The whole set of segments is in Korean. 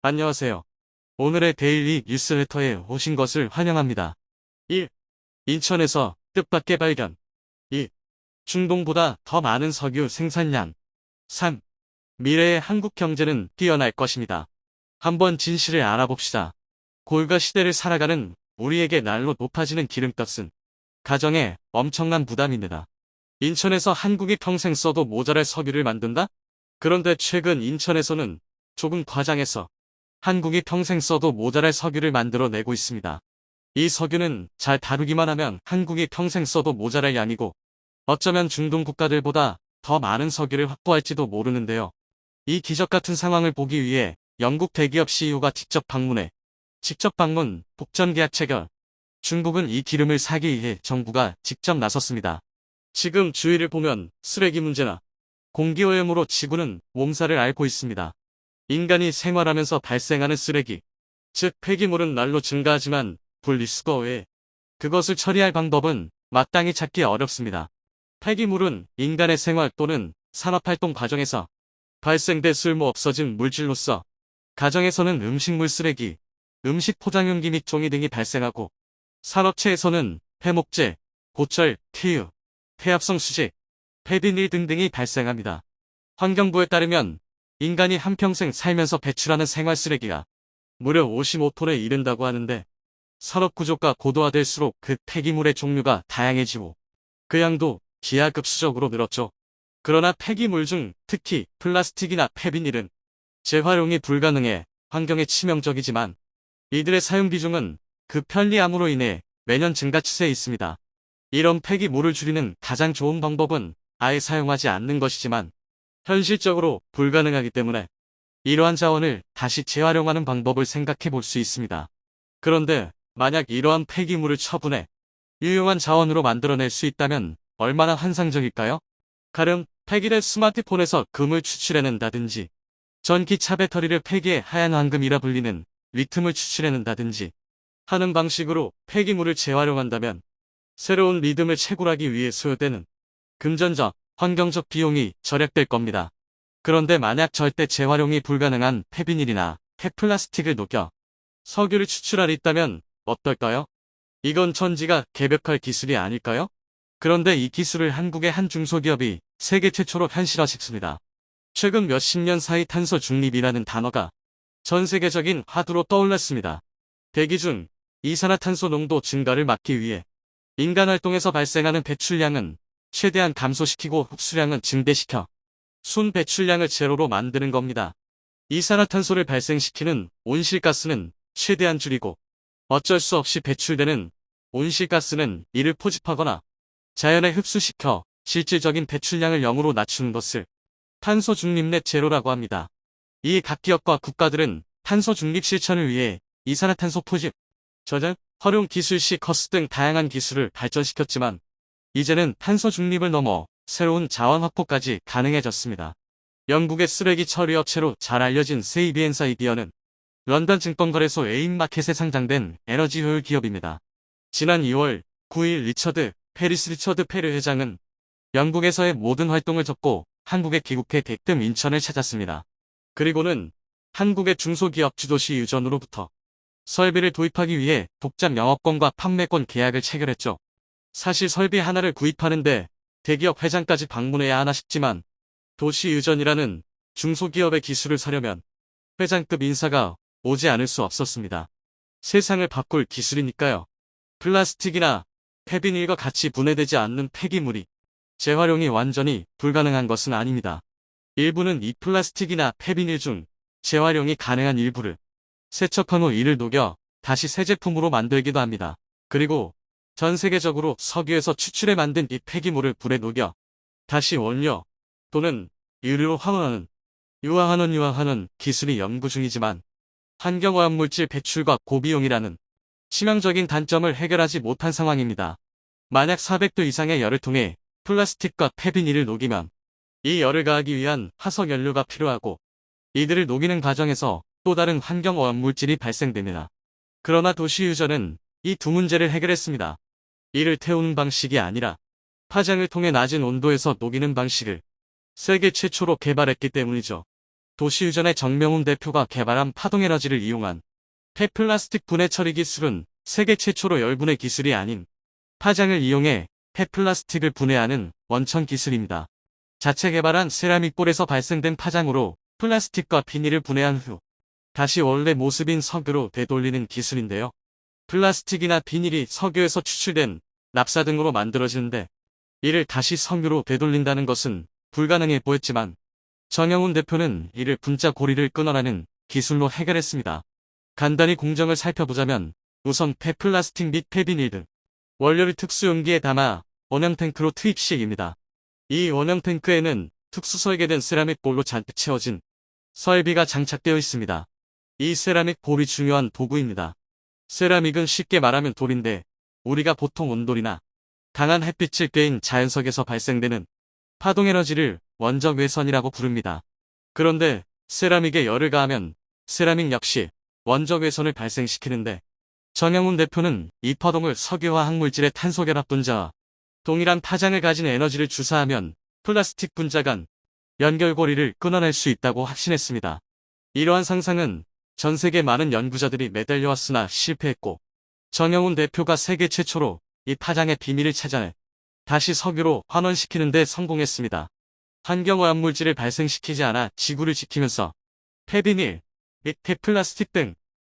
안녕하세요. 오늘의 데일리 뉴스레터에 오신 것을 환영합니다. 1. 인천에서 뜻밖의 발견. 2. 중동보다 더 많은 석유 생산량. 3. 미래의 한국 경제는 뛰어날 것입니다. 한번 진실을 알아봅시다. 고유가 시대를 살아가는 우리에게 날로 높아지는 기름값은 가정에 엄청난 부담입니다. 인천에서 한국이 평생 써도 모자랄 석유를 만든다? 그런데 최근 인천에서는 조금 과장해서 한국이 평생 써도 모자랄 석유를 만들어내고 있습니다. 이 석유는 잘 다루기만 하면 한국이 평생 써도 모자랄 양이고 어쩌면 중동 국가들보다 더 많은 석유를 확보할지도 모르는데요. 이 기적 같은 상황을 보기 위해 영국 대기업 CEO가 직접 방문, 복전 계약 체결. 중국은 이 기름을 사기 위해 정부가 직접 나섰습니다. 지금 주위를 보면 쓰레기 문제나 공기오염으로 지구는 몸살을 앓고 있습니다. 인간이 생활하면서 발생하는 쓰레기, 즉 폐기물은 날로 증가하지만 분리수거 외에 그것을 처리할 방법은 마땅히 찾기 어렵습니다. 폐기물은 인간의 생활 또는 산업활동 과정에서 발생돼 쓸모 없어진 물질로서 가정에서는 음식물 쓰레기, 음식 포장용기 및 종이 등이 발생하고 산업체에서는 폐목재, 고철, TU, 폐합성 수지, 폐비닐 등등이 발생합니다. 환경부에 따르면 인간이 한평생 살면서 배출하는 생활 쓰레기가 무려 55톤에 이른다고 하는데 산업 구조가 고도화될수록 그 폐기물의 종류가 다양해지고 그 양도 기하급수적으로 늘었죠. 그러나 폐기물 중 특히 플라스틱이나 폐비닐은 재활용이 불가능해 환경에 치명적이지만 이들의 사용 비중은 그 편리함으로 인해 매년 증가 추세에 있습니다. 이런 폐기물을 줄이는 가장 좋은 방법은 아예 사용하지 않는 것이지만 현실적으로 불가능하기 때문에 이러한 자원을 다시 재활용하는 방법을 생각해 볼 수 있습니다. 그런데 만약 이러한 폐기물을 처분해 유용한 자원으로 만들어낼 수 있다면 얼마나 환상적일까요? 가령 폐기된 스마트폰에서 금을 추출해낸다든지 전기차 배터리를 폐기해 하얀 황금이라 불리는 리튬을 추출해낸다든지 하는 방식으로 폐기물을 재활용한다면 새로운 리듬을 채굴하기 위해 소요되는 금전적, 환경적 비용이 절약될 겁니다. 그런데 만약 절대 재활용이 불가능한 폐비닐이나 폐플라스틱을 녹여 석유를 추출할 있다면 어떨까요? 이건 천지가 개벽할 기술이 아닐까요? 그런데 이 기술을 한국의 한 중소기업이 세계 최초로 현실화시켰습니다. 최근 몇십 년 사이 탄소 중립이라는 단어가 전 세계적인 화두로 떠올랐습니다. 대기 중 이산화탄소 농도 증가를 막기 위해 인간 활동에서 발생하는 배출량은 최대한 감소시키고 흡수량은 증대시켜 순 배출량을 제로로 만드는 겁니다. 이산화탄소를 발생시키는 온실가스는 최대한 줄이고 어쩔 수 없이 배출되는 온실가스는 이를 포집하거나 자연에 흡수시켜 실질적인 배출량을 0으로 낮추는 것을 탄소 중립 넷 제로라고 합니다. 이 각 기업과 국가들은 탄소 중립 실천을 위해 이산화탄소 포집, 저장, 활용 기술 시커스 등 다양한 기술을 발전시켰지만 이제는 탄소 중립을 넘어 새로운 자원 확보까지 가능해졌습니다. 영국의 쓰레기 처리 업체로 잘 알려진 세이비엔사 이디어는 런던 증권거래소 에임마켓에 상장된 에너지 효율 기업입니다. 지난 2월 9일 리처드 페르 회장은 영국에서의 모든 활동을 접고 한국에 귀국해 대뜸 인천을 찾았습니다. 그리고는 한국의 중소기업 주도시 유전으로부터 설비를 도입하기 위해 독점 영업권과 판매권 계약을 체결했죠. 사실 설비 하나를 구입하는데 대기업 회장까지 방문해야 하나 싶지만 도시 유전이라는 중소기업의 기술을 사려면 회장급 인사가 오지 않을 수 없었습니다. 세상을 바꿀 기술이니까요. 플라스틱이나 폐비닐과 같이 분해되지 않는 폐기물이 재활용이 완전히 불가능한 것은 아닙니다. 일부는 이 플라스틱이나 폐비닐 중 재활용이 가능한 일부를 세척한 후 이를 녹여 다시 새 제품으로 만들기도 합니다. 그리고 전 세계적으로 석유에서 추출해 만든 이 폐기물을 불에 녹여 다시 원료 또는 유류로 유화하는 기술이 연구 중이지만 환경오염물질 배출과 고비용이라는 치명적인 단점을 해결하지 못한 상황입니다. 만약 400도 이상의 열을 통해 플라스틱과 폐비닐을 녹이면 이 열을 가하기 위한 화석 연료가 필요하고 이들을 녹이는 과정에서 또 다른 환경오염물질이 발생됩니다. 그러나 도시유전은 이 두 문제를 해결했습니다. 이를 태우는 방식이 아니라 파장을 통해 낮은 온도에서 녹이는 방식을 세계 최초로 개발했기 때문이죠. 도시유전의 정명훈 대표가 개발한 파동에너지를 이용한 폐플라스틱 분해 처리 기술은 세계 최초로 열분해 기술이 아닌 파장을 이용해 폐플라스틱을 분해하는 원천 기술입니다. 자체 개발한 세라믹 볼에서 발생된 파장으로 플라스틱과 비닐을 분해한 후 다시 원래 모습인 석유로 되돌리는 기술인데요. 플라스틱이나 비닐이 석유에서 추출된 납사 등으로 만들어지는데 이를 다시 석유로 되돌린다는 것은 불가능해 보였지만 정영훈 대표는 이를 분자 고리를 끊어라는 기술로 해결했습니다. 간단히 공정을 살펴보자면 우선 폐플라스틱 및 폐비닐 등 원료를 특수 용기에 담아 원형 탱크로 투입 시입니다. 이 원형 탱크에는 특수 설계된 세라믹 볼로 잔뜩 채워진 설비가 장착되어 있습니다. 이 세라믹 볼이 중요한 도구입니다. 세라믹은 쉽게 말하면 돌인데 우리가 보통 온돌이나 강한 햇빛을 쬐인 자연석에서 발생되는 파동에너지를 원적 외선이라고 부릅니다. 그런데 세라믹에 열을 가하면 세라믹 역시 원적 외선을 발생시키는데 정영훈 대표는 이 파동을 석유화 학물질의 탄소 결합 분자와 동일한 파장을 가진 에너지를 주사하면 플라스틱 분자 간 연결고리를 끊어낼 수 있다고 확신했습니다. 이러한 상상은 전 세계 많은 연구자들이 매달려왔으나 실패했고 정영훈 대표가 세계 최초로 이 파장의 비밀을 찾아내 다시 석유로 환원시키는 데 성공했습니다. 환경오염 물질을 발생시키지 않아 지구를 지키면서 폐비닐 및 폐플라스틱 등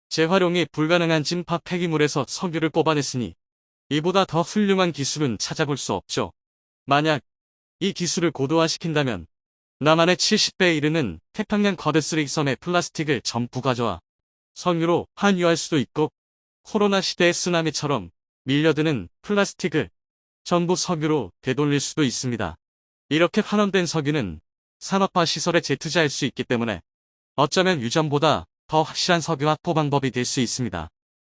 재활용이 불가능한 진파 폐기물에서 석유를 뽑아냈으니 이보다 더 훌륭한 기술은 찾아볼 수 없죠. 만약 이 기술을 고도화시킨다면 남한의 70배에 이르는 태평양 거대 쓰레기섬의 플라스틱을 전부 가져와 석유로 환유할 수도 있고 코로나 시대의 쓰나미처럼 밀려드는 플라스틱을 전부 석유로 되돌릴 수도 있습니다. 이렇게 환원된 석유는 산업화 시설에 재투자할 수 있기 때문에 어쩌면 유전보다 더 확실한 석유 확보 방법이 될 수 있습니다.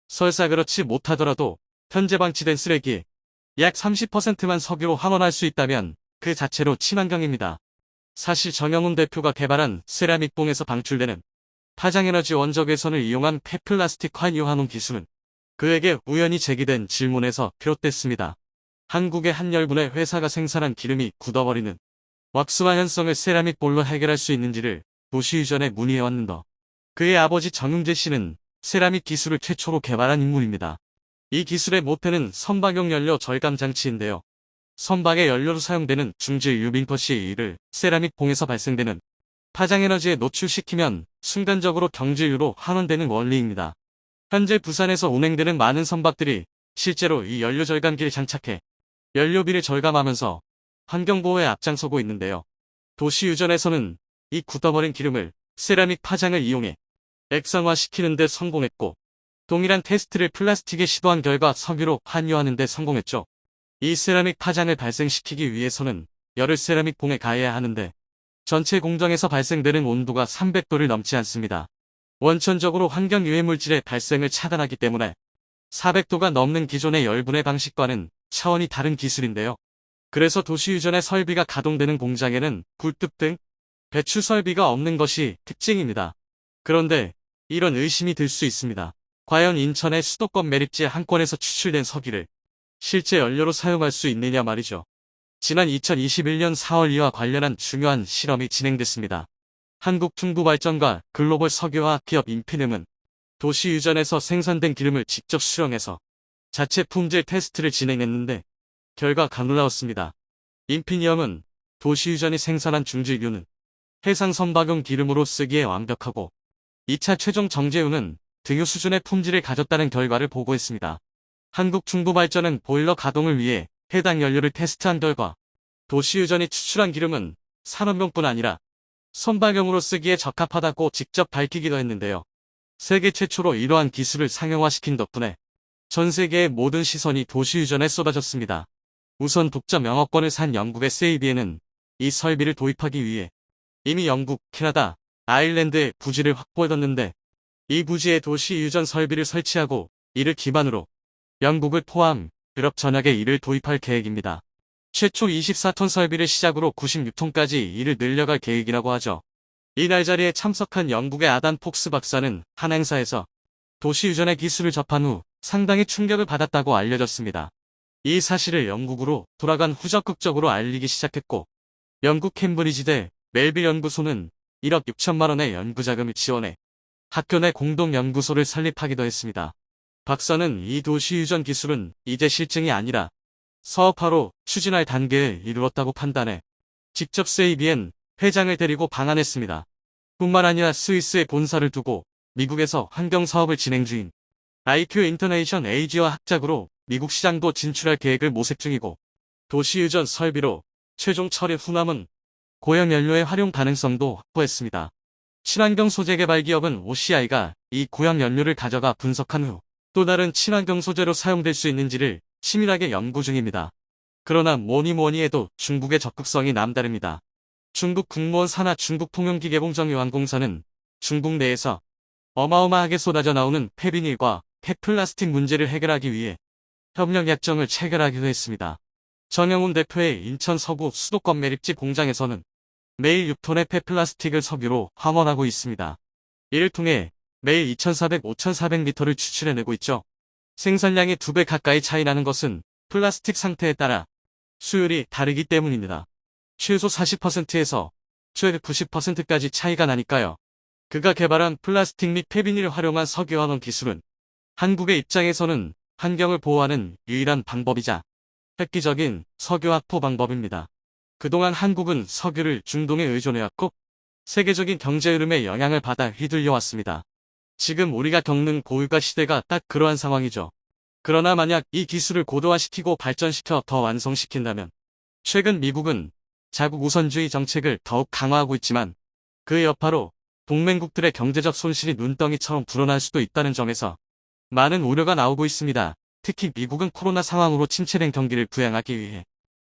설사 그렇지 못하더라도 현재 방치된 쓰레기 약 30%만 석유로 환원할 수 있다면 그 자체로 친환경입니다. 사실 정영훈 대표가 개발한 세라믹 봉에서 방출되는 파장에너지 원적 외선을 이용한 폐플라스틱 환유 환원 기술은 그에게 우연히 제기된 질문에서 비롯됐습니다. 한국의 한 열분의 회사가 생산한 기름이 굳어버리는 왁스화 현상을 세라믹 볼로 해결할 수 있는지를 도시유전에 문의해왔는데 그의 아버지 정용재 씨는 세라믹 기술을 최초로 개발한 인물입니다. 이 기술의 모태는 선박용 연료 절감 장치인데요. 선박의 연료로 사용되는 중질 유빈퍼시 이를 세라믹 봉에서 발생되는 파장에너지에 노출시키면 순간적으로 경질유로 환원되는 원리입니다. 현재 부산에서 운행되는 많은 선박들이 실제로 이 연료 절감기를 장착해 연료비를 절감하면서 환경보호에 앞장서고 있는데요. 도시유전에서는 이 굳어버린 기름을 세라믹 파장을 이용해 액상화시키는 데 성공했고 동일한 테스트를 플라스틱에 시도한 결과 석유로 환유하는 데 성공했죠. 이 세라믹 파장을 발생시키기 위해서는 열을 세라믹 봉에 가해야 하는데 전체 공정에서 발생되는 온도가 300도를 넘지 않습니다. 원천적으로 환경 유해 물질의 발생을 차단하기 때문에 400도가 넘는 기존의 열분해 방식과는 차원이 다른 기술인데요. 그래서 도시유전의 설비가 가동되는 공장에는 굴뚝 등 배출 설비가 없는 것이 특징입니다. 그런데 이런 의심이 들 수 있습니다. 과연 인천의 수도권 매립지 한 건에서 추출된 석유를 실제 연료로 사용할 수 있느냐 말이죠. 지난 2021년 4월 이와 관련한 중요한 실험이 진행됐습니다. 한국중부발전과 글로벌 석유화학 기업 인피늄은 도시유전에서 생산된 기름을 직접 수령해서 자체 품질 테스트를 진행했는데 결과가 놀라웠습니다. 인피니엄은 도시유전이 생산한 중질유는 해상 선박용 기름으로 쓰기에 완벽하고 2차 최종 정제유는 등유 수준의 품질을 가졌다는 결과를 보고했습니다. 한국중부발전은 보일러 가동을 위해 해당 연료를 테스트한 결과 도시유전이 추출한 기름은 산업용뿐 아니라 선박용으로 쓰기에 적합하다고 직접 밝히기도 했는데요. 세계 최초로 이러한 기술을 상용화시킨 덕분에 전 세계의 모든 시선이 도시유전에 쏟아졌습니다. 우선 독점 영어권을 산 영국의 세이비에는 이 설비를 도입하기 위해 이미 영국, 캐나다, 아일랜드에 부지를 확보해뒀는데 이 부지에 도시유전 설비를 설치하고 이를 기반으로 영국을 포함 유럽 전역에 이를 도입할 계획입니다. 최초 24톤 설비를 시작으로 96톤까지 이를 늘려갈 계획이라고 하죠. 이날 자리에 참석한 영국의 아단 폭스 박사는 한 행사에서 도시유전의 기술을 접한 후 상당히 충격을 받았다고 알려졌습니다. 이 사실을 영국으로 돌아간 후 적극적으로 알리기 시작했고 영국 캠브리지대 멜빌 연구소는 1억 6천만 원의 연구자금을 지원해 학교 내 공동연구소를 설립하기도 했습니다. 박사는 이 도시유전 기술은 이제 실증이 아니라 사업화로 추진할 단계에 이르렀다고 판단해 직접 세이비엔 회장을 데리고 방한했습니다. 뿐만 아니라 스위스에 본사를 두고 미국에서 환경사업을 진행 중인 IQ 인터내이션 에이지와 합작으로 미국 시장도 진출할 계획을 모색 중이고, 도시유전 설비로 최종 처리 후남은 고형연료의 활용 가능성도 확보했습니다. 친환경 소재 개발 기업은 OCI가 이 고형연료를 가져가 분석한 후 또 다른 친환경 소재로 사용될 수 있는지를 치밀하게 연구 중입니다. 그러나 뭐니 해도 중국의 적극성이 남다릅니다. 중국 국무원 산하 중국통용기계공정유한공사는 중국 내에서 어마어마하게 쏟아져 나오는 폐비닐과 폐플라스틱 문제를 해결하기 위해 협력 약정을 체결하기도 했습니다. 정영훈 대표의 인천 서구 수도권 매립지 공장에서는 매일 6톤의 폐플라스틱을 석유로 환원하고 있습니다. 이를 통해 매일 2,400-5,400리터를 추출해내고 있죠. 생산량이 2배 가까이 차이 나는 것은 플라스틱 상태에 따라 수율이 다르기 때문입니다. 최소 40%에서 최대 90%까지 차이가 나니까요. 그가 개발한 플라스틱 및 폐비닐을 활용한 석유 환원 기술은 한국의 입장에서는 환경을 보호하는 유일한 방법이자 획기적인 석유 확보 방법입니다. 그동안 한국은 석유를 중동에 의존해왔고 세계적인 경제 흐름에 영향을 받아 휘둘려왔습니다. 지금 우리가 겪는 고유가 시대가 딱 그러한 상황이죠. 그러나 만약 이 기술을 고도화시키고 발전시켜 더 완성시킨다면 최근 미국은 자국 우선주의 정책을 더욱 강화하고 있지만 그 여파로 동맹국들의 경제적 손실이 눈덩이처럼 불어날 수도 있다는 점에서 많은 우려가 나오고 있습니다. 특히 미국은 코로나 상황으로 침체된 경기를 부양하기 위해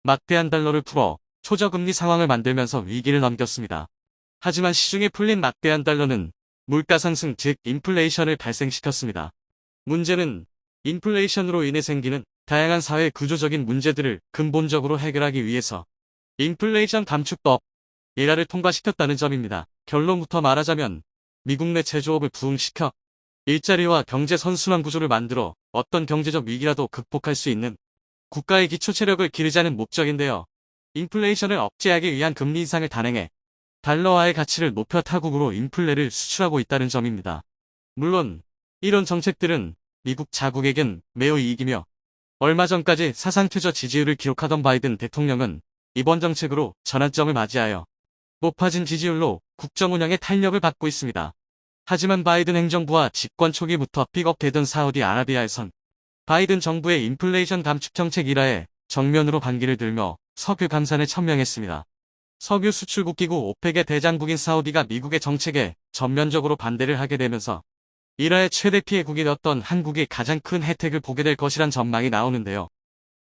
막대한 달러를 풀어 초저금리 상황을 만들면서 위기를 넘겼습니다. 하지만 시중에 풀린 막대한 달러는 물가 상승 즉 인플레이션을 발생시켰습니다. 문제는 인플레이션으로 인해 생기는 다양한 사회 구조적인 문제들을 근본적으로 해결하기 위해서 인플레이션 감축법 예라를 통과시켰다는 점입니다. 결론부터 말하자면 미국 내 제조업을 부흥시켜 일자리와 경제 선순환 구조를 만들어 어떤 경제적 위기라도 극복할 수 있는 국가의 기초 체력을 기르자는 목적인데요. 인플레이션을 억제하기 위한 금리 인상을 단행해 달러화의 가치를 높여 타국으로 인플레를 수출하고 있다는 점입니다. 물론 이런 정책들은 미국 자국에겐 매우 이익이며 얼마 전까지 사상 최저 지지율을 기록하던 바이든 대통령은 이번 정책으로 전환점을 맞이하여 높아진 지지율로 국정 운영에 탄력을 받고 있습니다. 하지만 바이든 행정부와 집권 초기부터 픽업되던 사우디아라비아에선 바이든 정부의 인플레이션 감축 정책 일하에 정면으로 반기를 들며 석유 감산에 천명했습니다. 석유 수출국 기구 오펙의 대장국인 사우디가 미국의 정책에 전면적으로 반대를 하게 되면서 이라의 최대 피해국이 되었던 한국이 가장 큰 혜택을 보게 될 것이란 전망이 나오는데요.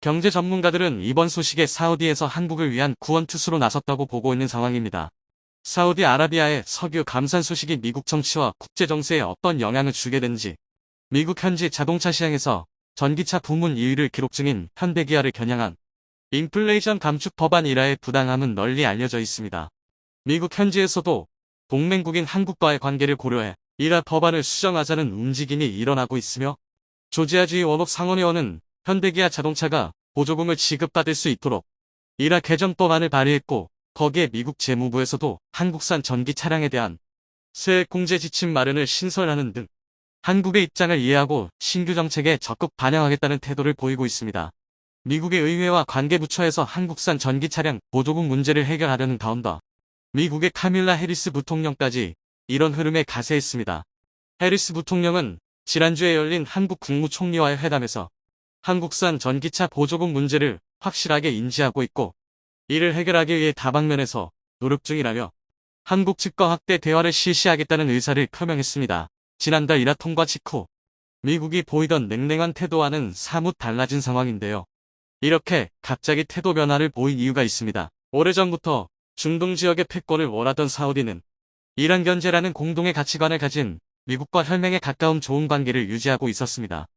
경제 전문가들은 이번 소식에 사우디에서 한국을 위한 구원투수로 나섰다고 보고 있는 상황입니다. 사우디아라비아의 석유 감산 소식이 미국 정치와 국제 정세에 어떤 영향을 주게 되는지, 미국 현지 자동차 시장에서 전기차 부문 2위를 기록 중인 현대기아를 겨냥한 인플레이션 감축 법안 일하의 부당함은 널리 알려져 있습니다. 미국 현지에서도 동맹국인 한국과의 관계를 고려해 일하 법안을 수정하자는 움직임이 일어나고 있으며 조지아주의 원업 상원의원은 현대기아 자동차가 보조금을 지급받을 수 있도록 일하 개정법안을 발의했고 거기에 미국 재무부에서도 한국산 전기 차량에 대한 세액 공제 지침 마련을 신설하는 등 한국의 입장을 이해하고 신규 정책에 적극 반영하겠다는 태도를 보이고 있습니다. 미국의 의회와 관계부처에서 한국산 전기 차량 보조금 문제를 해결하려는 가운데 미국의 카밀라 해리스 부통령까지 이런 흐름에 가세했습니다. 해리스 부통령은 지난주에 열린 한국 국무총리와의 회담에서 한국산 전기차 보조금 문제를 확실하게 인지하고 있고 이를 해결하기 위해 다방면에서 노력 중이라며 한국 측과 확대 대화를 실시하겠다는 의사를 표명했습니다. 지난달 일하 통과 직후 미국이 보이던 냉랭한 태도와는 사뭇 달라진 상황인데요. 이렇게 갑자기 태도 변화를 보인 이유가 있습니다. 오래전부터 중동 지역의 패권을 원하던 사우디는 이란 견제라는 공동의 가치관을 가진 미국과 혈맹에 가까운 좋은 관계를 유지하고 있었습니다.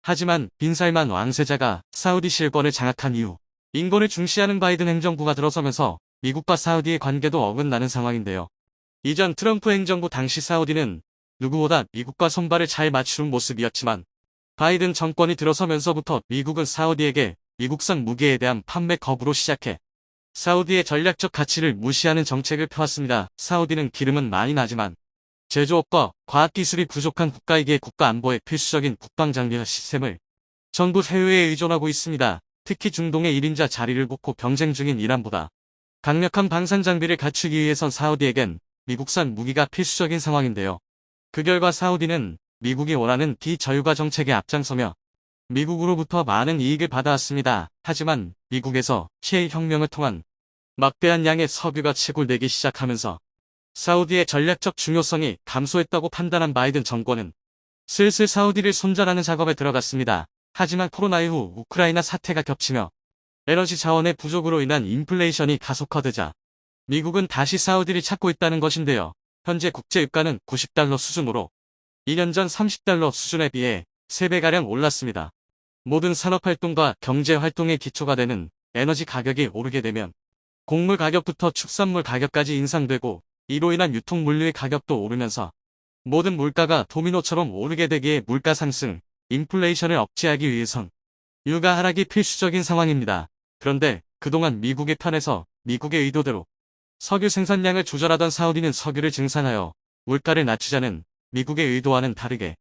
하지만 빈살만 왕세자가 사우디 실권을 장악한 이후 인권을 중시하는 바이든 행정부가 들어서면서 미국과 사우디의 관계도 어긋나는 상황인데요. 이전 트럼프 행정부 당시 사우디는 누구보다 미국과 손발을 잘 맞추는 모습이었지만 바이든 정권이 들어서면서부터 미국은 사우디에게 미국산 무기에 대한 판매 거부로 시작해 사우디의 전략적 가치를 무시하는 정책을 펴왔습니다. 사우디는 기름은 많이 나지만 제조업과 과학기술이 부족한 국가이기에 국가 안보에 필수적인 국방장비와 시스템을 전부 해외에 의존하고 있습니다. 특히 중동의 1인자 자리를 놓고 경쟁 중인 이란보다 강력한 방산 장비를 갖추기 위해선 사우디에겐 미국산 무기가 필수적인 상황인데요. 그 결과 사우디는 미국이 원하는 비저유가 정책에 앞장서며 미국으로부터 많은 이익을 받아왔습니다. 하지만 미국에서 시의 혁명을 통한 막대한 양의 석유가 채굴되기 시작하면서 사우디의 전략적 중요성이 감소했다고 판단한 바이든 정권은 슬슬 사우디를 손절하는 작업에 들어갔습니다. 하지만 코로나 이후 우크라이나 사태가 겹치며 에너지 자원의 부족으로 인한 인플레이션이 가속화되자 미국은 다시 사우디를 찾고 있다는 것인데요. 현재 국제유가는 90달러 수준으로 2년 전 30달러 수준에 비해 3배가량 올랐습니다. 모든 산업활동과 경제활동의 기초가 되는 에너지 가격이 오르게 되면 곡물 가격부터 축산물 가격까지 인상되고 이로 인한 유통물류의 가격도 오르면서 모든 물가가 도미노처럼 오르게 되기에 물가 상승, 인플레이션을 억제하기 위해선 유가 하락이 필수적인 상황입니다. 그런데 그동안 미국의 편에서 미국의 의도대로 석유 생산량을 조절하던 사우디는 석유를 증산하여 물가를 낮추자는 미국의 의도와는 다르게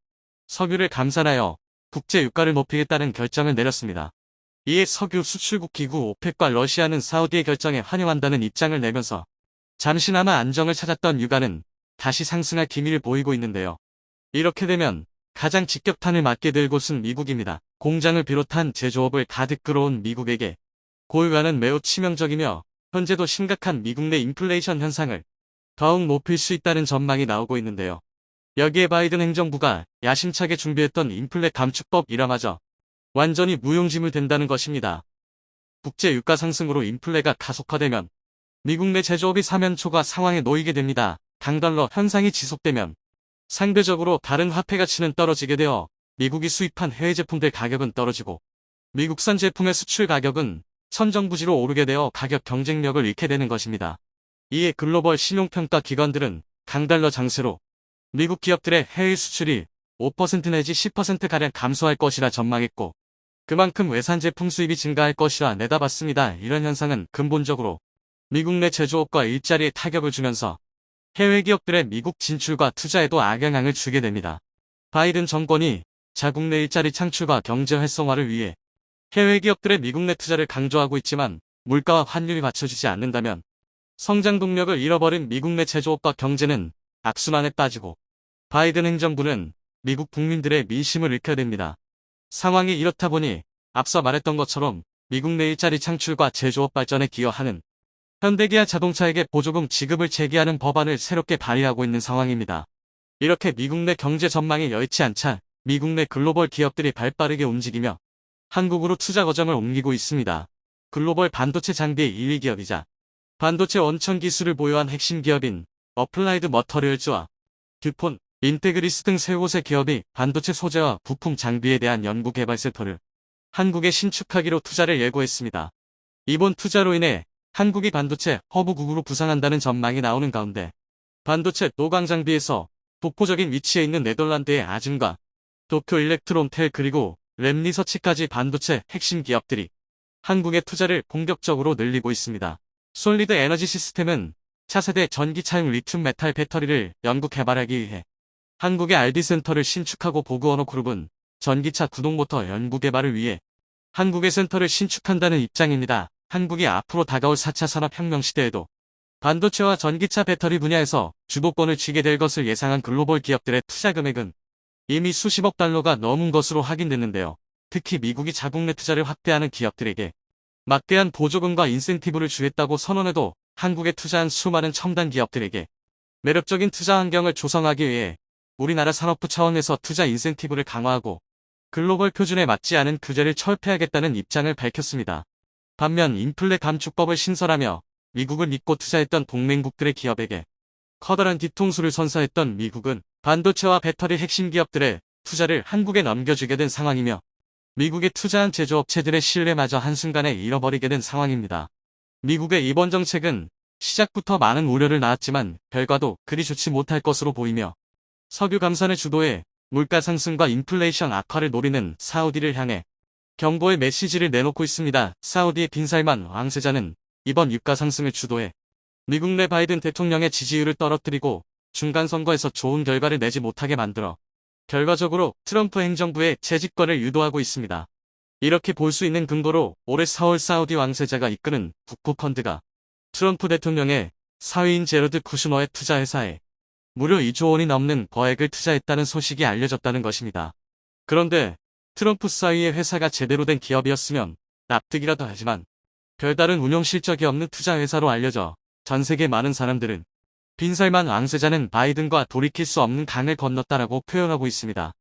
석유를 감산하여 국제 유가를 높이겠다는 결정을 내렸습니다. 이에 석유 수출국 기구 오펙과 러시아는 사우디의 결정에 환영한다는 입장을 내면서 잠시나마 안정을 찾았던 유가는 다시 상승할 기미를 보이고 있는데요. 이렇게 되면 가장 직격탄을 맞게 될 곳은 미국입니다. 공장을 비롯한 제조업을 가득 끌어온 미국에게 고유가는 매우 치명적이며 현재도 심각한 미국 내 인플레이션 현상을 더욱 높일 수 있다는 전망이 나오고 있는데요. 여기에 바이든 행정부가 야심차게 준비했던 인플레 감축법 일화마저 완전히 무용지물 된다는 것입니다. 국제 유가 상승으로 인플레가 가속화되면 미국 내 제조업이 사면초가 상황에 놓이게 됩니다. 강달러 현상이 지속되면 상대적으로 다른 화폐 가치는 떨어지게 되어 미국이 수입한 해외 제품들 가격은 떨어지고 미국산 제품의 수출 가격은 천정부지로 오르게 되어 가격 경쟁력을 잃게 되는 것입니다. 이에 글로벌 신용평가 기관들은 강달러 장세로 미국 기업들의 해외 수출이 5% 내지 10%가량 감소할 것이라 전망했고 그만큼 외산 제품 수입이 증가할 것이라 내다봤습니다. 이런 현상은 근본적으로 미국 내 제조업과 일자리에 타격을 주면서 해외 기업들의 미국 진출과 투자에도 악영향을 주게 됩니다. 바이든 정권이 자국 내 일자리 창출과 경제 활성화를 위해 해외 기업들의 미국 내 투자를 강조하고 있지만 물가와 환율이 받쳐주지 않는다면 성장 동력을 잃어버린 미국 내 제조업과 경제는 악순환에 빠지고 바이든 행정부는 미국 국민들의 민심을 잃게 됩니다. 상황이 이렇다 보니 앞서 말했던 것처럼 미국 내 일자리 창출과 제조업 발전에 기여하는 현대기아 자동차에게 보조금 지급을 제기하는 법안을 새롭게 발의하고 있는 상황입니다. 이렇게 미국 내 경제 전망이 여의치 않자 미국 내 글로벌 기업들이 발빠르게 움직이며 한국으로 투자 거점을 옮기고 있습니다. 글로벌 반도체 장비의 1위 기업이자 반도체 원천 기술을 보유한 핵심 기업인 어플라이드 머터리얼즈와 듀폰, 인테그리스 등 세 곳의 기업이 반도체 소재와 부품 장비에 대한 연구 개발 센터를 한국에 신축하기로 투자를 예고했습니다. 이번 투자로 인해 한국이 반도체 허브국으로 부상한다는 전망이 나오는 가운데 반도체 노광 장비에서 독보적인 위치에 있는 네덜란드의 아즘과 도쿄 일렉트론텔 그리고 랩리서치까지 반도체 핵심 기업들이 한국의 투자를 본격적으로 늘리고 있습니다. 솔리드 에너지 시스템은 차세대 전기차용 리튬 메탈 배터리를 연구 개발하기 위해 한국의 RD센터를 신축하고 보그워너그룹은 전기차 구동모터 연구 개발을 위해 한국의 센터를 신축한다는 입장입니다. 한국이 앞으로 다가올 4차 산업혁명 시대에도 반도체와 전기차 배터리 분야에서 주도권을 쥐게 될 것을 예상한 글로벌 기업들의 투자 금액은 이미 수십억 달러가 넘은 것으로 확인됐는데요. 특히 미국이 자국 내 투자를 확대하는 기업들에게 막대한 보조금과 인센티브를 주겠다고 선언해도 한국에 투자한 수많은 첨단 기업들에게 매력적인 투자 환경을 조성하기 위해 우리나라 산업부 차원에서 투자 인센티브를 강화하고 글로벌 표준에 맞지 않은 규제를 철폐하겠다는 입장을 밝혔습니다. 반면 인플레 감축법을 신설하며 미국을 믿고 투자했던 동맹국들의 기업에게 커다란 뒤통수를 선사했던 미국은 반도체와 배터리 핵심 기업들의 투자를 한국에 넘겨주게 된 상황이며 미국에 투자한 제조업체들의 신뢰마저 한순간에 잃어버리게 된 상황입니다. 미국의 이번 정책은 시작부터 많은 우려를 낳았지만 결과도 그리 좋지 못할 것으로 보이며 석유 감산을 주도해 물가 상승과 인플레이션 악화를 노리는 사우디를 향해 경고의 메시지를 내놓고 있습니다. 사우디의 빈살만 왕세자는 이번 유가 상승을 주도해 미국 내 바이든 대통령의 지지율을 떨어뜨리고 중간 선거에서 좋은 결과를 내지 못하게 만들어 결과적으로 트럼프 행정부의 재집권을 유도하고 있습니다. 이렇게 볼 수 있는 근거로 올해 4월 사우디 왕세자가 이끄는 국부펀드가 트럼프 대통령의 사위인 제러드 쿠슈너의 투자회사에 무려 2조 원이 넘는 거액을 투자했다는 소식이 알려졌다는 것입니다. 그런데 트럼프 사위의 회사가 제대로 된 기업이었으면 납득이라도 하지만 별다른 운영 실적이 없는 투자회사로 알려져 전 세계 많은 사람들은 빈살만 왕세자는 바이든과 돌이킬 수 없는 강을 건넜다라고 표현하고 있습니다.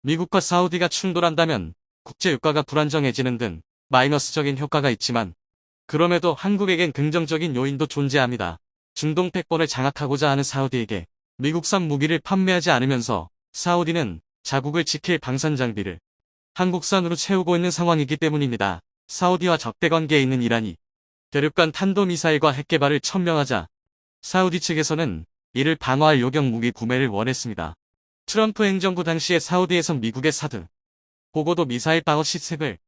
미국과 사우디가 충돌한다면 국제유가가 불안정해지는 등 마이너스적인 효과가 있지만 그럼에도 한국에겐 긍정적인 요인도 존재합니다. 중동 패권을 장악하고자 하는 사우디에게 미국산 무기를 판매하지 않으면서 사우디는 자국을 지킬 방산 장비를 한국산으로 채우고 있는 상황이기 때문입니다. 사우디와 적대관계에 있는 이란이 대륙간 탄도미사일과 핵개발을 천명하자 사우디 측에서는 이를 방어할 요격 무기 구매를 원했습니다. 트럼프 행정부 당시에 사우디에선 미국의 사드 보고도 미사일 방어 시스템을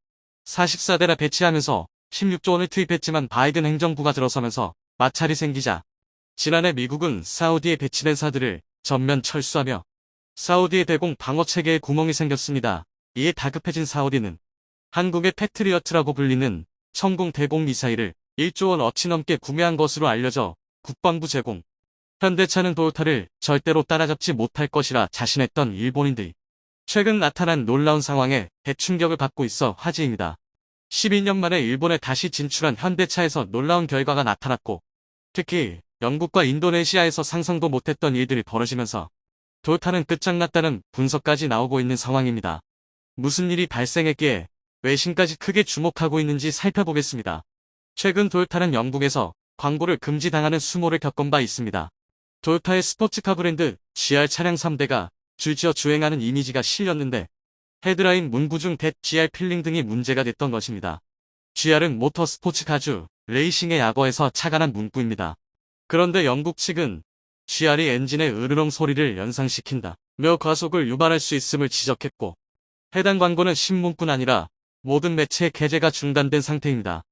44대나 배치하면서 16조 원을 투입했지만 바이든 행정부가 들어서면서 마찰이 생기자 지난해 미국은 사우디에 배치된 사드를 전면 철수하며 사우디의 대공 방어 체계에 구멍이 생겼습니다. 이에 다급해진 사우디는 한국의 패트리어트라고 불리는 천공 대공 미사일을 1조 원 어치 넘게 구매한 것으로 알려져 국방부 제공. 현대차는 도요타를 절대로 따라잡지 못할 것이라 자신했던 일본인들이 최근 나타난 놀라운 상황에 대충격을 받고 있어 화제입니다. 12년 만에 일본에 다시 진출한 현대차에서 놀라운 결과가 나타났고 특히 영국과 인도네시아에서 상상도 못했던 일들이 벌어지면서 도요타는 끝장났다는 분석까지 나오고 있는 상황입니다. 무슨 일이 발생했기에 외신까지 크게 주목하고 있는지 살펴보겠습니다. 최근 도요타는 영국에서 광고를 금지당하는 수모를 겪은 바 있습니다. 도요타의 스포츠카 브랜드 GR 차량 3대가 줄지어 주행하는 이미지가 실렸는데 헤드라인 문구 중 대 GR 필링 등이 문제가 됐던 것입니다. GR은 모터 스포츠 가주, 레이싱의 약어에서 착안한 문구입니다. 그런데 영국 측은 GR이 엔진의 으르렁 소리를 연상시킨다 며 과속을 유발할 수 있음을 지적했고 해당 광고는 신문뿐 아니라 모든 매체의 게재가 중단된 상태입니다.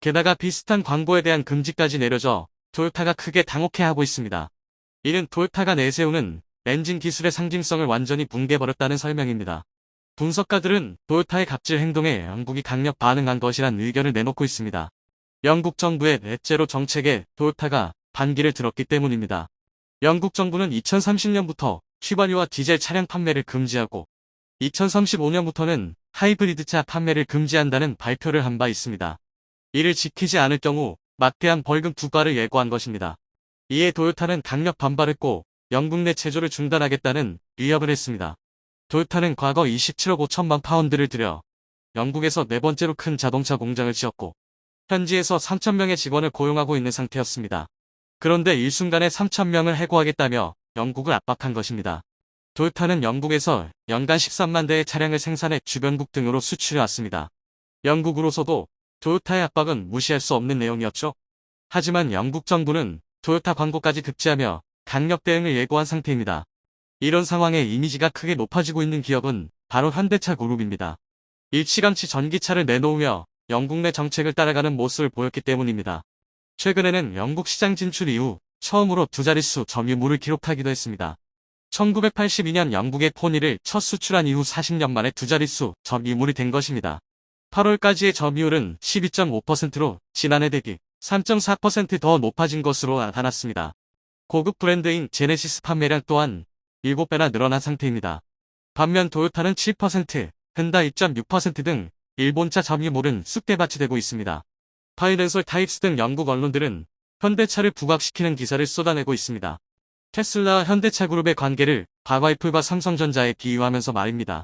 게다가 비슷한 광고에 대한 금지까지 내려져 도요타가 크게 당혹해하고 있습니다. 이는 도요타가 내세우는 엔진 기술의 상징성을 완전히 붕괴버렸다는 설명입니다. 분석가들은 도요타의 갑질 행동에 영국이 강력 반응한 것이란 의견을 내놓고 있습니다. 영국 정부의 넷제로 정책에 도요타가 반기를 들었기 때문입니다. 영국 정부는 2030년부터 휘발유와 디젤 차량 판매를 금지하고 2035년부터는 하이브리드차 판매를 금지한다는 발표를 한 바 있습니다. 이를 지키지 않을 경우 막대한 벌금 2발을 예고한 것입니다. 이에 도요타는 강력 반발했고 영국 내 제조를 중단하겠다는 위협을 했습니다. 도요타는 과거 27억 5천만 파운드를 들여 영국에서 네 번째로 큰 자동차 공장을 지었고 현지에서 3,000명의 직원을 고용하고 있는 상태였습니다. 그런데 일순간에 3,000명을 해고하겠다며 영국을 압박한 것입니다. 도요타는 영국에서 연간 13만 대의 차량을 생산해 주변국 등으로 수출해왔습니다. 영국으로서도 도요타의 압박은 무시할 수 없는 내용이었죠. 하지만 영국 정부는 도요타 광고까지 급제하며 강력 대응을 예고한 상태입니다. 이런 상황에 이미지가 크게 높아지고 있는 기업은 바로 현대차 그룹입니다. 일찌감치 전기차를 내놓으며 영국 내 정책을 따라가는 모습을 보였기 때문입니다. 최근에는 영국 시장 진출 이후 처음으로 두 자릿수 점유물을 기록하기도 했습니다. 1982년 영국의 포니를 첫 수출한 이후 40년 만에 두 자릿수 점유물이 된 것입니다. 8월까지의 점유율은 12.5%로 지난해 대비 3.4% 더 높아진 것으로 나타났습니다. 고급 브랜드인 제네시스 판매량 또한 7배나 늘어난 상태입니다. 반면 도요타는 7%, 현다 2.6% 등 일본차 점유물은 쑥대밭이 되고 있습니다. 파이낸셜 타입스 등 영국 언론들은 현대차를 부각시키는 기사를 쏟아내고 있습니다. 테슬라와 현대차 그룹의 관계를 과거 애플과 삼성전자에 비유하면서 말입니다.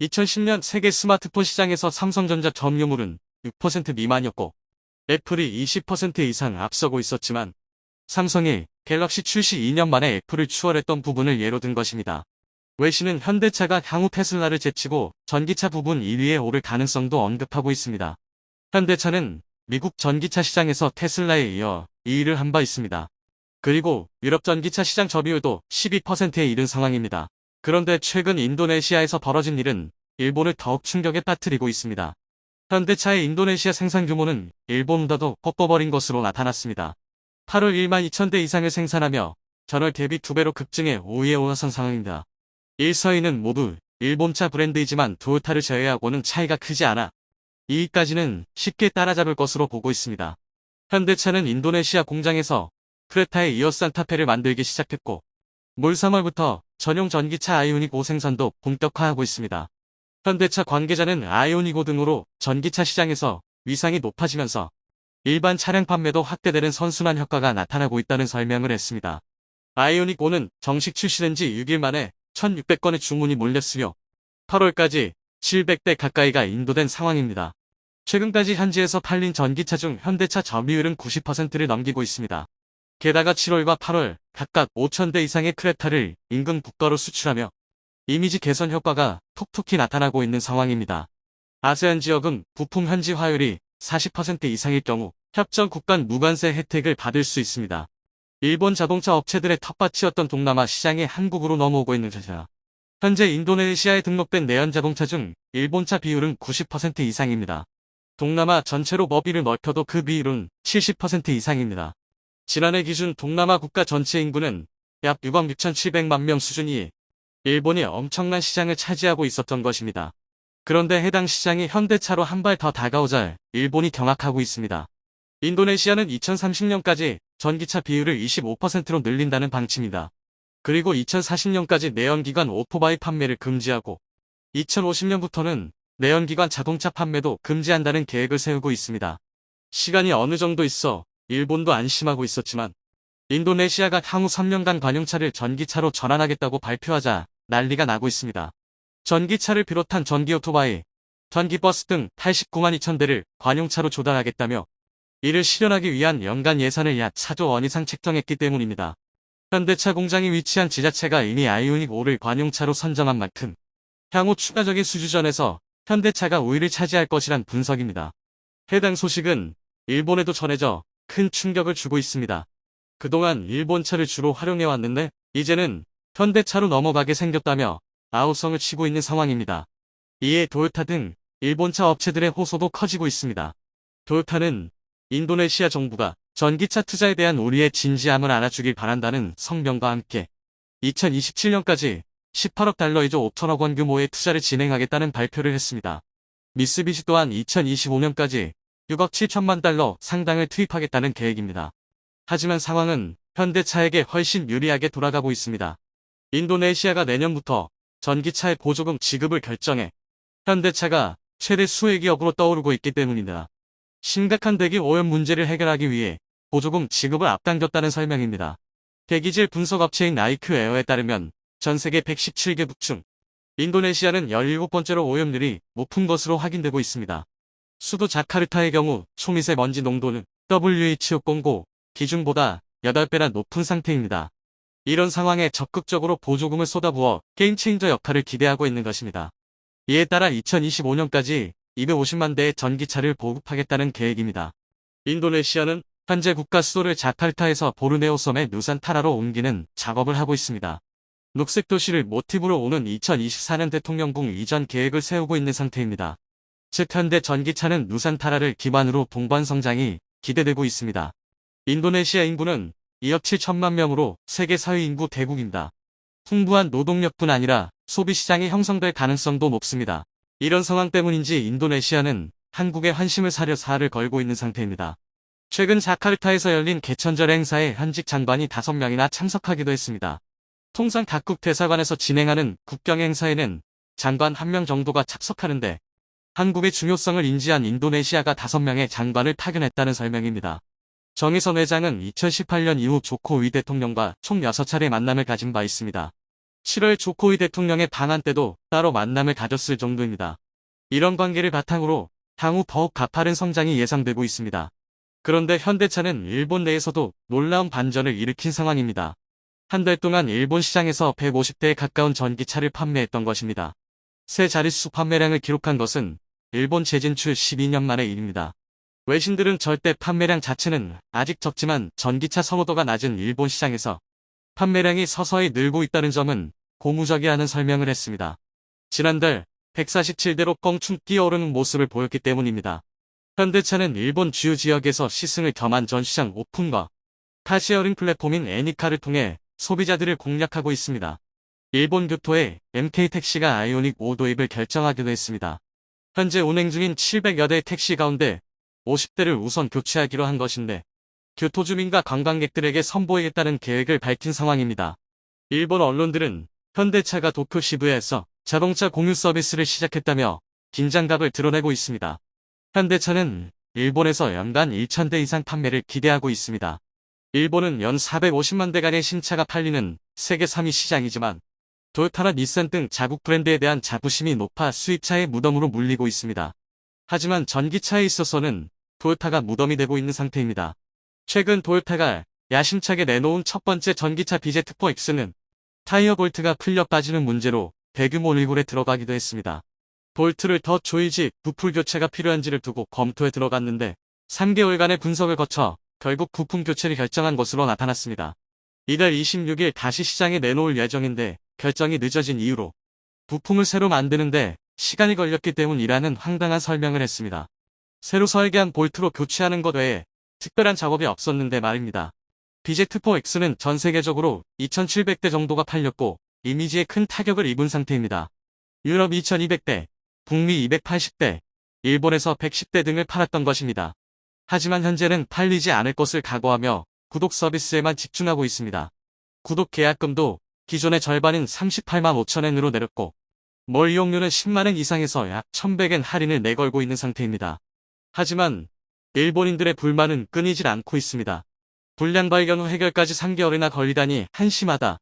2010년 세계 스마트폰 시장에서 삼성전자 점유물은 6% 미만이었고 애플이 20% 이상 앞서고 있었지만 삼성이 갤럭시 출시 2년 만에 애플을 추월했던 부분을 예로 든 것입니다. 외신은 현대차가 향후 테슬라를 제치고 전기차 부분 1위에 오를 가능성도 언급하고 있습니다. 현대차는 미국 전기차 시장에서 테슬라에 이어 2위를 한 바 있습니다. 그리고 유럽 전기차 시장 점유율도 12%에 이른 상황입니다. 그런데 최근 인도네시아에서 벌어진 일은 일본을 더욱 충격에 빠뜨리고 있습니다. 현대차의 인도네시아 생산 규모는 일본보다도 꺾어버린 것으로 나타났습니다. 8월 1만 2천 대 이상을 생산하며 전월 대비 2배로 급증해 5위에 올라선 상황입니다. 1, 4위는 모두 일본차 브랜드이지만 도요타를 제외하고는 차이가 크지 않아 2위까지는 쉽게 따라잡을 것으로 보고 있습니다. 현대차는 인도네시아 공장에서 크레타에 이어 산타페를 만들기 시작했고 올 3월부터 전용 전기차 아이오닉 5 생산도 본격화하고 있습니다. 현대차 관계자는 아이오닉 5 등으로 전기차 시장에서 위상이 높아지면서 일반 차량 판매도 확대되는 선순환 효과가 나타나고 있다는 설명을 했습니다. 아이오닉 5는 정식 출시된 지 6일 만에 1,600건의 주문이 몰렸으며 8월까지 700대 가까이가 인도된 상황입니다. 최근까지 현지에서 팔린 전기차 중 현대차 점유율은 90%를 넘기고 있습니다. 게다가 7월과 8월 각각 5,000대 이상의 크레타를 인근 국가로 수출하며 이미지 개선 효과가 톡톡히 나타나고 있는 상황입니다. 아세안 지역은 부품 현지화율이 40% 이상일 경우 협정 국간 무관세 혜택을 받을 수 있습니다. 일본 자동차 업체들의 텃밭이었던 동남아 시장이 한국으로 넘어오고 있는 자자. 현재 인도네시아에 등록된 내연 자동차 중 일본차 비율은 90% 이상입니다. 동남아 전체로 범위를 넓혀도 그 비율은 70% 이상입니다. 지난해 기준 동남아 국가 전체 인구는 약 6억 6,700만 명 수준이 일본이 엄청난 시장을 차지하고 있었던 것입니다. 그런데 해당 시장이 현대차로 한 발 더 다가오자 일본이 경악하고 있습니다. 인도네시아는 2030년까지 전기차 비율을 25%로 늘린다는 방침입니다. 그리고 2040년까지 내연기관 오토바이 판매를 금지하고 2050년부터는 내연기관 자동차 판매도 금지한다는 계획을 세우고 있습니다. 시간이 어느 정도 있어 일본도 안심하고 있었지만 인도네시아가 향후 3년간 관용차를 전기차로 전환하겠다고 발표하자 난리가 나고 있습니다. 전기차를 비롯한 전기 오토바이, 전기버스 등 89만 2천 대를 관용차로 조달하겠다며 이를 실현하기 위한 연간 예산을 약 4조 원 이상 책정했기 때문입니다. 현대차 공장이 위치한 지자체가 이미 아이오닉 5를 관용차로 선정한 만큼 향후 추가적인 수주전에서 현대차가 우위를 차지할 것이란 분석입니다. 해당 소식은 일본에도 전해져 큰 충격을 주고 있습니다. 그동안 일본차를 주로 활용해왔는데 이제는 현대차로 넘어가게 생겼다며 아우성을 치고 있는 상황입니다. 이에 도요타 등 일본차 업체들의 호소도 커지고 있습니다. 도요타는 인도네시아 정부가 전기차 투자에 대한 우리의 진지함을 알아주길 바란다는 성명과 함께 2027년까지 18억 달러 2조 5천억 원 규모의 투자를 진행하겠다는 발표를 했습니다. 미쓰비시 또한 2025년까지 6억 7천만 달러 상당을 투입하겠다는 계획입니다. 하지만 상황은 현대차에게 훨씬 유리하게 돌아가고 있습니다. 인도네시아가 내년부터 전기차의 보조금 지급을 결정해 현대차가 최대 수혜기업으로 떠오르고 있기 때문입니다. 심각한 대기 오염 문제를 해결하기 위해 보조금 지급을 앞당겼다는 설명입니다. 대기질 분석업체인 IQ에어에 따르면 전 세계 117개국 중 인도네시아는 17번째로 오염률이 높은 것으로 확인되고 있습니다. 수도 자카르타의 경우 초미세먼지 농도는 WHO 공고 기준보다 8배나 높은 상태입니다. 이런 상황에 적극적으로 보조금을 쏟아부어 게임체인저 역할을 기대하고 있는 것입니다. 이에 따라 2025년까지 250만 대의 전기차를 보급하겠다는 계획입니다. 인도네시아는 현재 국가 수도를 자카르타에서 보르네오 섬의 누산타라로 옮기는 작업을 하고 있습니다. 녹색 도시를 모티브로 오는 2024년 대통령궁 이전 계획을 세우고 있는 상태입니다. 즉 현대 전기차는 누산타라를 기반으로 동반 성장이 기대되고 있습니다. 인도네시아 인구는 2억 7천만 명으로 세계 4위 인구 대국입니다. 풍부한 노동력뿐 아니라 소비시장이 형성될 가능성도 높습니다. 이런 상황 때문인지 인도네시아는 한국에 환심을 사려 사활을 걸고 있는 상태입니다. 최근 자카르타에서 열린 개천절 행사에 현직 장관이 5명이나 참석하기도 했습니다. 통상 각국 대사관에서 진행하는 국경 행사에는 장관 1명 정도가 참석하는데 한국의 중요성을 인지한 인도네시아가 5명의 장관을 파견했다는 설명입니다. 정의선 회장은 2018년 이후 조코위 대통령과 총 6차례 만남을 가진 바 있습니다. 7월 조코위 대통령의 방한 때도 따로 만남을 가졌을 정도입니다. 이런 관계를 바탕으로 향후 더욱 가파른 성장이 예상되고 있습니다. 그런데 현대차는 일본 내에서도 놀라운 반전을 일으킨 상황입니다. 한 달 동안 일본 시장에서 150대에 가까운 전기차를 판매했던 것입니다. 세 자릿수 판매량을 기록한 것은 일본 재진출 12년 만의 일입니다. 외신들은 절대 판매량 자체는 아직 적지만 전기차 선호도가 낮은 일본 시장에서 판매량이 서서히 늘고 있다는 점은 고무적이라는 설명을 했습니다. 지난달 147대로 껑충 뛰어오르는 모습을 보였기 때문입니다. 현대차는 일본 주요 지역에서 시승을 겸한 전시장 오픈과 카시어링 플랫폼인 애니카를 통해 소비자들을 공략하고 있습니다. 일본 교토에 MK택시가 아이오닉 5 도입을 결정하기도 했습니다. 현재 운행 중인 700여 대 택시 가운데 50대를 우선 교체하기로 한 것인데 교토 주민과 관광객들에게 선보이겠다는 계획을 밝힌 상황입니다. 일본 언론들은 현대차가 도쿄 시부야에서 자동차 공유 서비스를 시작했다며 긴장감을 드러내고 있습니다. 현대차는 일본에서 연간 1,000대 이상 판매를 기대하고 있습니다. 일본은 연 450만 대간의 신차가 팔리는 세계 3위 시장이지만 토요타나 닛산 등 자국 브랜드에 대한 자부심이 높아 수입차의 무덤으로 물리고 있습니다. 하지만 전기차에 있어서는 토요타가 무덤이 되고 있는 상태입니다. 최근 토요타가 야심차게 내놓은 첫 번째 전기차 BZ4X는 타이어 볼트가 풀려 빠지는 문제로 대규모 리골에 들어가기도 했습니다. 볼트를 더 조이지 부품 교체가 필요한지를 두고 검토에 들어갔는데 3개월간의 분석을 거쳐 결국 부품 교체를 결정한 것으로 나타났습니다. 이달 26일 다시 시장에 내놓을 예정인데 결정이 늦어진 이유로 부품을 새로 만드는데 시간이 걸렸기 때문이라는 황당한 설명을 했습니다. 새로 설계한 볼트로 교체하는 것 외에 특별한 작업이 없었는데 말입니다. BZ4X는 전 세계적으로 2,700대 정도가 팔렸고 이미지에 큰 타격을 입은 상태입니다. 유럽 2,200대, 북미 280대, 일본에서 110대 등을 팔았던 것입니다. 하지만 현재는 팔리지 않을 것을 각오하며 구독 서비스에만 집중하고 있습니다. 구독 계약금도 기존의 절반인 38만 5천엔으로 내렸고 몰 이용료는 10만엔 이상에서 약 1,100엔 할인을 내걸고 있는 상태입니다. 하지만 일본인들의 불만은 끊이질 않고 있습니다. 불량 발견 후 해결까지 3개월이나 걸리다니 한심하다.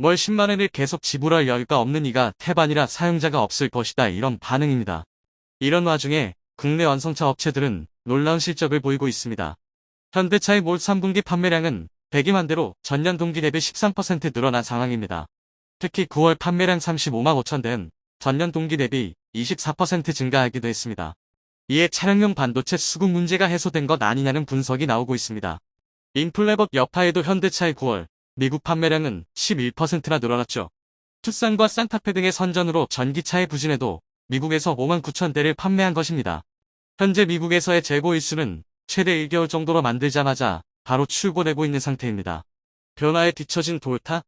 월 10만엔을 계속 지불할 여유가 없는 이가 태반이라 사용자가 없을 것이다, 이런 반응입니다. 이런 와중에 국내 완성차 업체들은 놀라운 실적을 보이고 있습니다. 현대차의 올 3분기 판매량은 102만 대로 전년 동기 대비 13% 늘어난 상황입니다. 특히 9월 판매량 35만 5천 대는 전년 동기 대비 24% 증가하기도 했습니다. 이에 차량용 반도체 수급 문제가 해소된 것 아니냐는 분석이 나오고 있습니다. 인플레법 여파에도 현대차의 9월 미국 판매량은 11%나 늘어났죠. 투싼과 산타페 등의 선전으로 전기차의 부진에도 미국에서 5만 9천 대를 판매한 것입니다. 현재 미국에서의 재고 일수는 최대 1개월 정도로 만들자마자 바로 출고되고 있는 상태입니다. 변화에 뒤처진 토요타?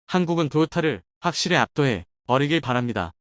한국은 토요타를 확실히 압도해 버리길 바랍니다.